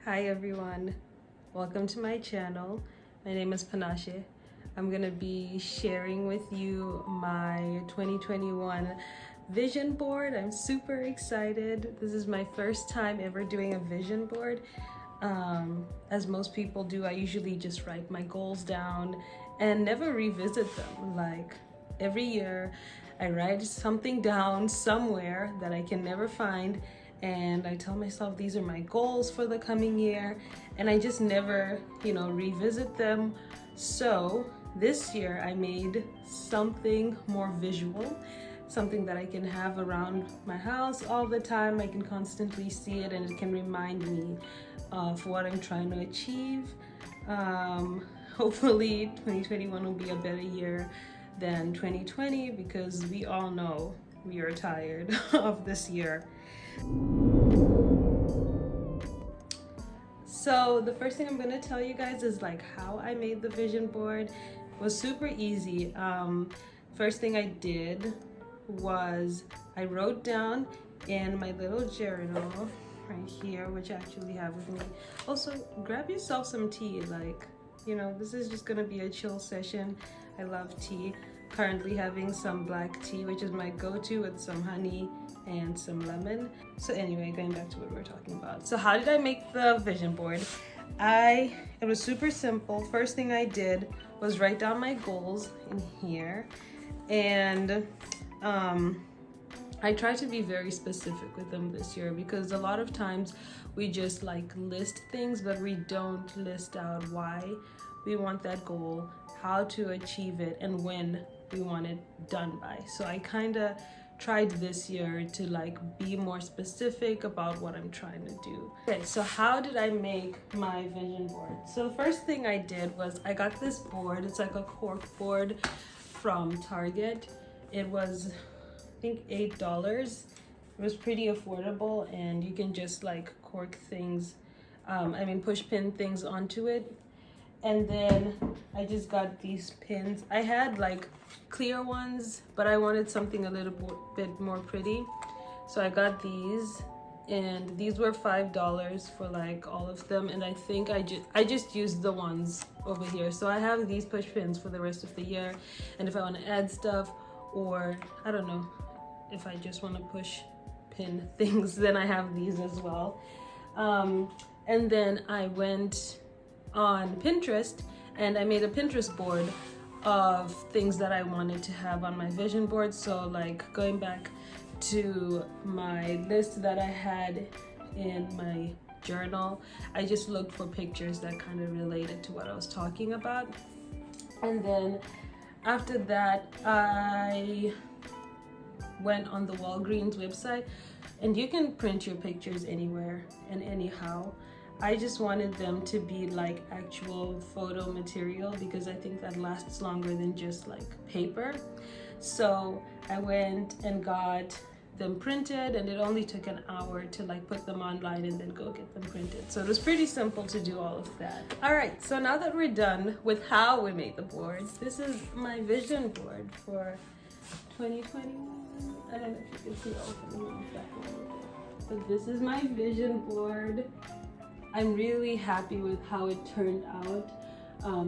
Hi everyone, welcome to my channel. My name is Panache. I'm gonna be sharing with you my 2021 vision board. I'm super excited. This is my first time ever doing a vision board. As most people do, I usually just write my goals down and never revisit them. Like every year, I write something down somewhere that I can never find, and I tell myself these are my goals for the coming year, and I just never, revisit them. So this year I made something more visual, something that I can have around my house all the time. I can constantly see it and it can remind me of what I'm trying to achieve. Hopefully 2021 will be a better year than 2020, because we all know we are tired of this year. So the first thing I'm going to tell you guys is like how I made the vision board. It was super easy. First thing I did was I wrote down in my little journal right here, which I actually have with me. Also, grab yourself some tea. This is just gonna be a chill session. I love tea. Currently having some black tea, which is my go-to, with some honey and some lemon. So anyway, going back to what we were talking about. So how did I make the vision board? It was super simple. First thing I did was write down my goals in here, and I tried to be very specific with them this year, because a lot of times we just list things, but we don't list out why we want that goal, how to achieve it, and when we want it done by. So I kind of tried this year to be more specific about what I'm trying to do. Okay, so how did I make my vision board? So the first thing I did was I got this board. It's like a cork board from Target. It was, I think, $8. It was pretty affordable, and you can just cork things, push pin things onto it. And then I just got these pins. I had clear ones, but I wanted something a little bit more pretty. So I got these, and these were $5 for all of them. And I think I just used the ones over here. So I have these push pins for the rest of the year. And if I want to add stuff, or I don't know, if I just want to push pin things, then I have these as well. And then I went on Pinterest and I made a Pinterest board of things that I wanted to have on my vision board. So going back to my list that I had in my journal, I just looked for pictures that kind of related to what I was talking about. And then after that, I went on the Walgreens website, and you can print your pictures anywhere and anyhow. I just wanted them to be actual photo material, because I think that lasts longer than just paper. So I went and got them printed, and it only took an hour to put them online and then go get them printed. So it was pretty simple to do all of that. All right, so now that we're done with how we made the boards, this is my vision board for 2021. I don't know if you can see but this is my vision board. I'm really happy with how it turned out.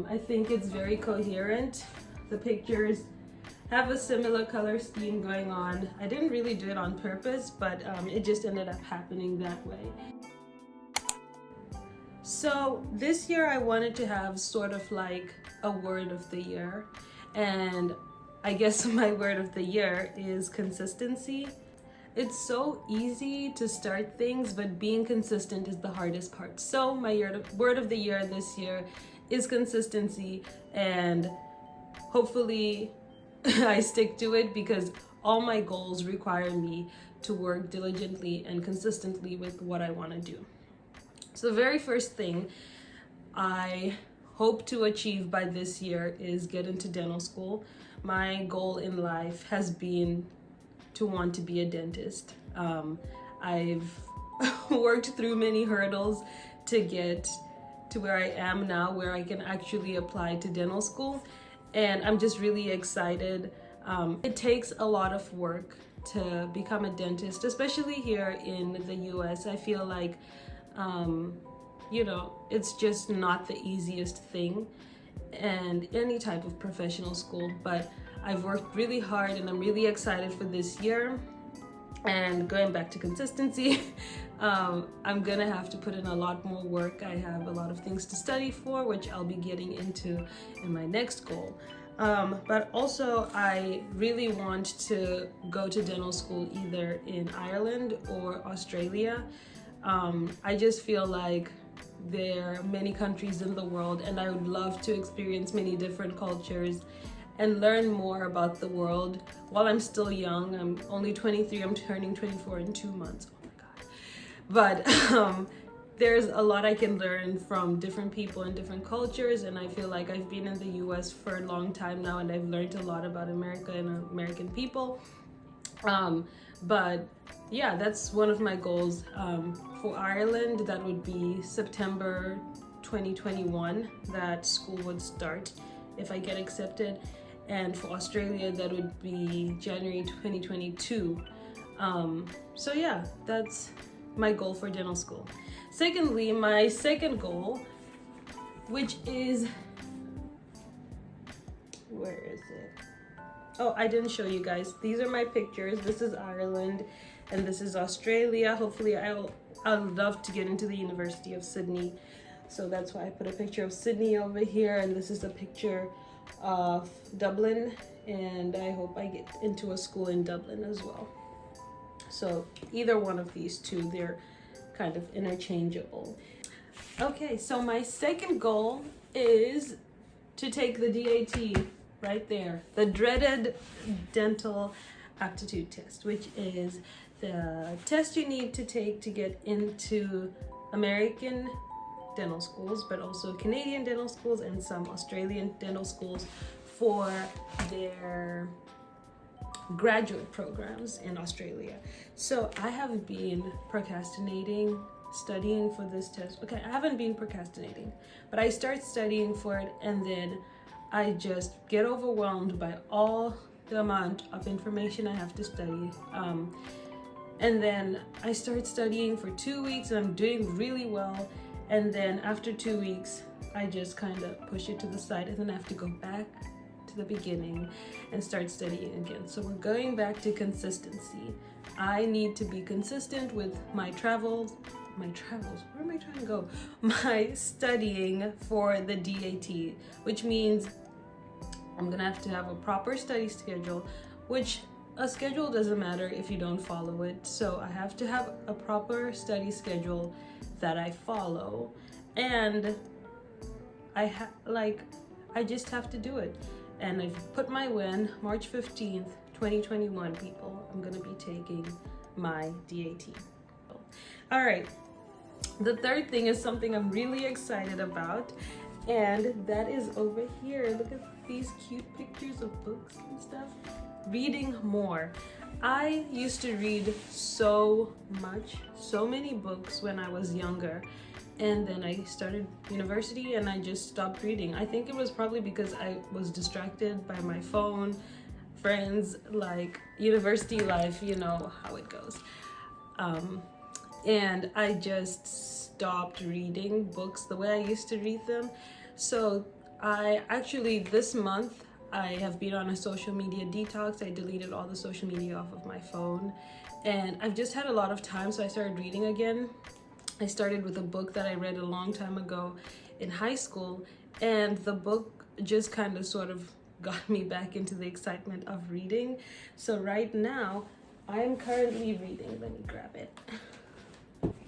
I think it's very coherent. The pictures have a similar color scheme going on. I didn't really do it on purpose, but it just ended up happening that way. So this year I wanted to have sort of a word of the year, and I guess my word of the year is consistency. It's so easy to start things, but being consistent is the hardest part. So my word of the year this year is consistency, and hopefully I stick to it, because all my goals require me to work diligently and consistently with what I want to do. So the very first thing I hope to achieve by this year is get into dental school. My goal in life has been to want to be a dentist. I've worked through many hurdles to get to where I am now, where I can actually apply to dental school, and I'm just really excited. It takes a lot of work to become a dentist, especially here in the US. I feel you know, it's just not the easiest thing, and any type of professional school. But I've worked really hard and I'm really excited for this year. And going back to consistency, I'm gonna have to put in a lot more work. I have a lot of things to study for, which I'll be getting into in my next goal. But also I really want to go to dental school either in Ireland or Australia. I just feel like there are many countries in the world, and I would love to experience many different cultures and learn more about the world while I'm still young. I'm only 23, I'm turning 24 in 2 months. Oh my God. But there's a lot I can learn from different people and different cultures, and I feel like I've been in the US for a long time now, and I've learned a lot about America and American people. But yeah, that's one of my goals. For Ireland, that would be September 2021 that school would start if I get accepted. And for Australia, that would be January 2022. So yeah, that's my goal for dental school. Secondly, my second goal, which is, where is it? Oh, I didn't show you guys. These are my pictures. This is Ireland and this is Australia. Hopefully I'd love to get into the University of Sydney. So that's why I put a picture of Sydney over here, and this is a picture of Dublin, and I hope I get into a school in Dublin as well. So either one of these two, they're kind of interchangeable. Okay, so my second goal is to take the DAT, right there, the dreaded dental aptitude test, which is the test you need to take to get into American dental schools, but also Canadian dental schools and some Australian dental schools for their graduate programs in Australia. So I have been procrastinating studying for this test. Okay, I haven't been procrastinating, but I start studying for it and then I just get overwhelmed by all the amount of information I have to study. And then I start studying for 2 weeks and I'm doing really well. And then after 2 weeks, I just kind of push it to the side and then I have to go back to the beginning and start studying again. So we're going back to consistency. I need to be consistent with my travels, where am I trying to go? My studying for the DAT, which means I'm gonna have to have a proper study schedule, which a schedule doesn't matter if you don't follow it. So I have to have a proper study schedule that I follow, and I just have to do it. And I've put my win, March 15th, 2021, people. I'm gonna be taking my DAT. All right, the third thing is something I'm really excited about, and that is over here. Look at these cute pictures of books and stuff. Reading more. I used to read so many books when I was younger, and then I started university and I just stopped reading. I think it was probably because I was distracted by my phone, friends, like university life, you know how it goes. And I just stopped reading books the way I used to read them. So I actually, this month, I have been on a social media detox. I deleted all the social media off of my phone, and I've just had a lot of time, so I started reading again. I started with a book that I read a long time ago in high school, and the book just kind of sort of got me back into the excitement of reading. So right now, I am currently reading. Let me grab it.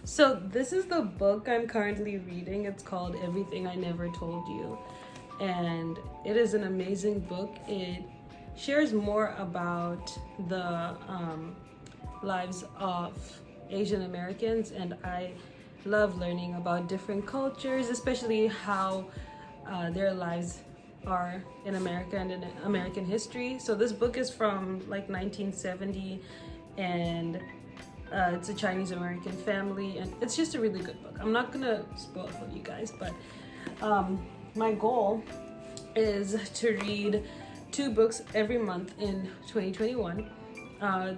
So this is the book I'm currently reading. It's called Everything I Never Told You. And it is an amazing book. It shares more about the lives of Asian Americans, and I love learning about different cultures, especially how their lives are in America and in American history. So this book is from like 1970, and it's a Chinese American family, and it's just a really good book. I'm not gonna spoil it for you guys, but my goal is to read 2 books every month in 2021.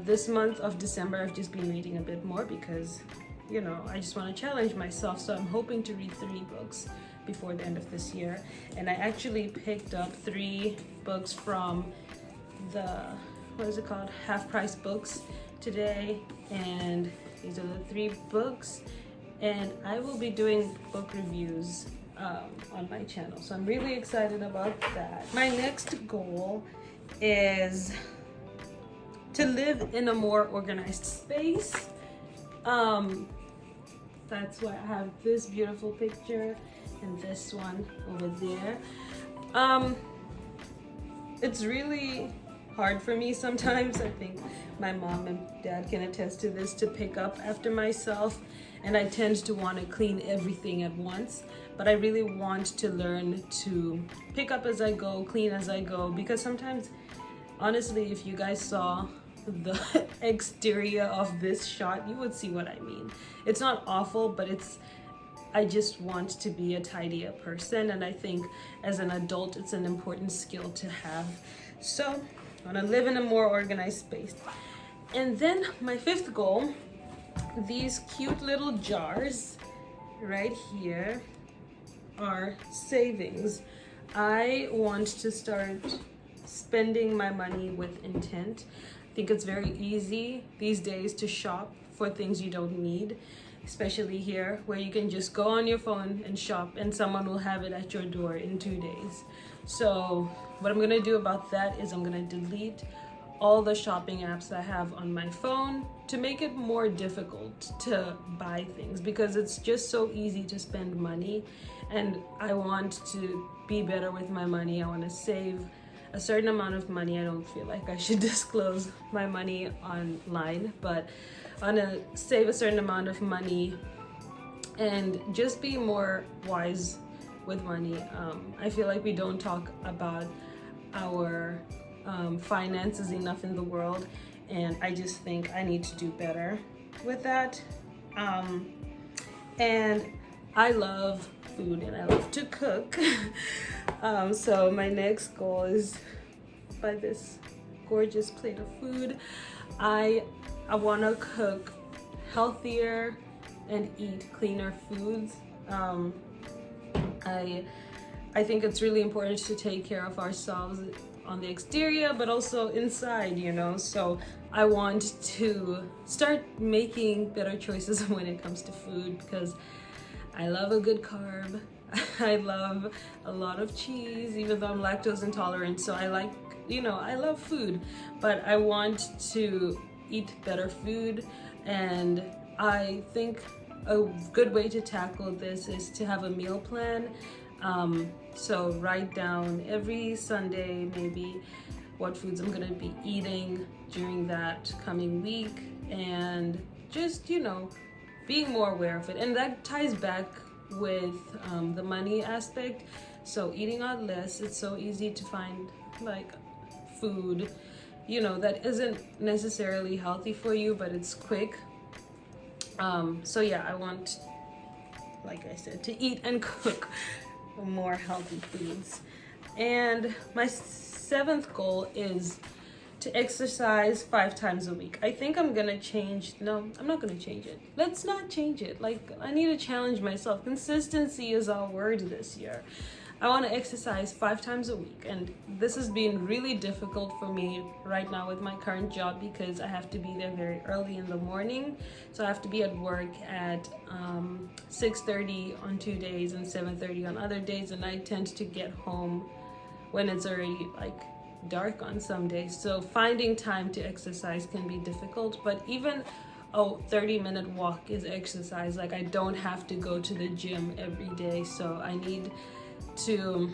This month of December, I've just been reading a bit more because you know, I just want to challenge myself. So I'm hoping to read 3 books before the end of this year. And I actually picked up 3 books from the, what is it called, Half Price Books today. And these are the 3 books. And I will be doing book reviews on my channel. So I'm really excited about that. My next goal is to live in a more organized space. That's why I have this beautiful picture and this one over there. It's really hard for me sometimes. I think my mom and dad can attest to this, to pick up after myself, and I tend to want to clean everything at once. But I really want to learn to pick up as I go, clean as I go, because sometimes, honestly, if you guys saw the exterior of this shot, you would see what I mean. It's not awful, but I just want to be a tidier person, and I think as an adult it's an important skill to have. So I want to live in a more organized space. And then my 5th goal, these cute little jars right here are savings. I want to start spending my money with intent. I think it's very easy these days to shop for things you don't need, especially here where you can just go on your phone and shop and someone will have it at your door in 2 days. So what I'm gonna do about that is I'm gonna delete all the shopping apps I have on my phone to make it more difficult to buy things, because it's just so easy to spend money, and I want to be better with my money. I want to save a certain amount of money. I don't feel like I should disclose my money online, but I want to save a certain amount of money and just be more wise with money. I feel like we don't talk about our finances enough in the world, and I just think I need to do better with that. And I love food and I love to cook. So my next goal is buy this gorgeous plate of food. I want to cook healthier and eat cleaner foods. I think it's really important to take care of ourselves on the exterior, but also inside, you know. So I want to start making better choices when it comes to food, because I love a good carb. I love a lot of cheese, even though I'm lactose intolerant. So I like, you know, I love food, but I want to eat better food. And I think a good way to tackle this is to have a meal plan. So write down every Sunday maybe what foods I'm gonna be eating during that coming week, and just, you know, being more aware of it. And that ties back with the money aspect. So eating out less, it's so easy to find like food, you know, that isn't necessarily healthy for you, but it's quick. So yeah, I want, like I said, to eat and cook more healthy foods. And my 7th goal is to exercise 5 times a week. I think I'm gonna change. No, I'm not gonna change it. Let's not change it. Like, I need to challenge myself. Consistency is our word this year. I want to exercise 5 times a week, and this has been really difficult for me right now with my current job, because I have to be there very early in the morning. So I have to be at work at 6:30 on 2 days and 7:30 on other days, and I tend to get home when it's already like dark on some days. So finding time to exercise can be difficult, but even a 30-minute walk is exercise. Like, I don't have to go to the gym every day, so I need to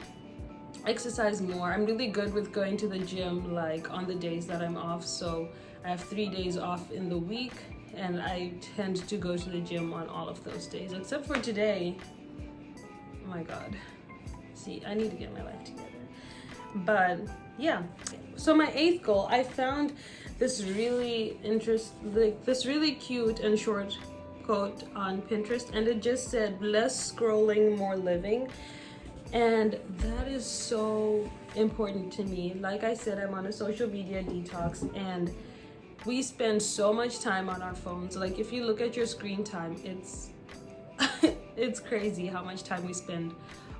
exercise more. I'm really good with going to the gym like on the days that I'm off. So I have 3 days off in the week, and I tend to go to the gym on all of those days except for today. Oh my god, see, I need to get my life together. But yeah, so my 8th goal, I found this really this really cute and short quote on Pinterest, and it just said, less scrolling, more living. And that is so important to me. Like I said, I'm on a social media detox, and we spend so much time on our phones. Like if you look at your screen time, it's it's crazy how much time we spend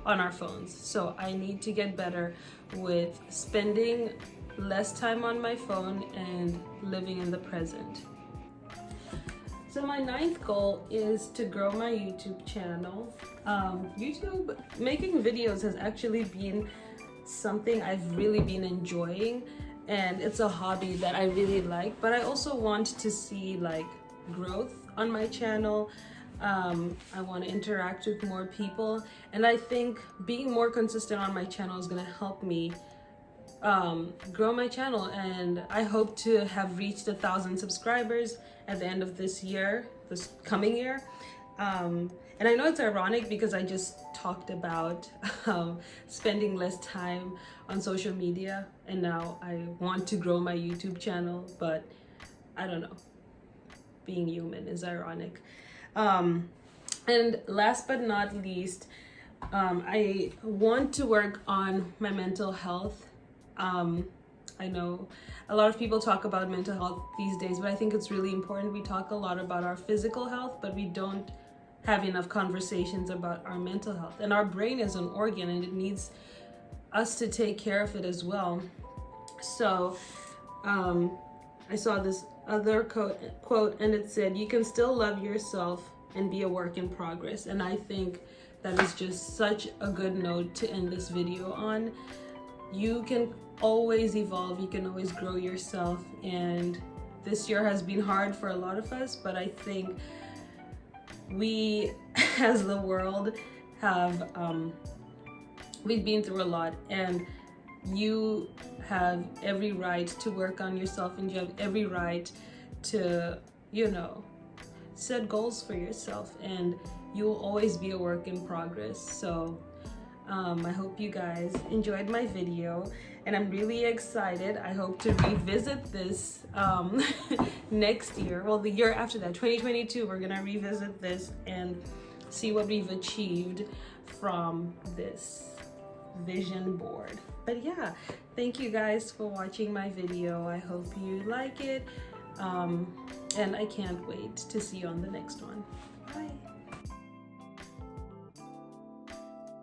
on our phones. So I need to get better with spending less time on my phone and living in the present. So my 9th goal is to grow my YouTube channel. YouTube, making videos has actually been something I've really been enjoying, and it's a hobby that I really like, but I also want to see like growth on my channel. I want to interact with more people, and I think being more consistent on my channel is going to help me grow my channel, and I hope to have reached 1,000 subscribers at the end of this year, this coming year. And I know it's ironic because I just talked about spending less time on social media, and now I want to grow my YouTube channel, but I don't know, being human is ironic. And last but not least, I want to work on my mental health. I know a lot of people talk about mental health these days, but I think it's really important. We talk a lot about our physical health, but we don't have enough conversations about our mental health. And our brain is an organ, and it needs us to take care of it as well. So I saw this other quote, and it said, "You can still love yourself and be a work in progress." And I think that is just such a good note to end this video on. You can always evolve, you can always grow yourself, and this year has been hard for a lot of us, but I think we as the world have we've been through a lot, and you have every right to work on yourself, and you have every right to, you know, set goals for yourself, and you will always be a work in progress. So I hope you guys enjoyed my video, and I'm really excited. I hope to revisit this next year, well, the year after that, 2022. We're gonna revisit this and see what we've achieved from this vision board. But yeah, thank you guys for watching my video. I hope you like it, and I can't wait to see you on the next one. Bye.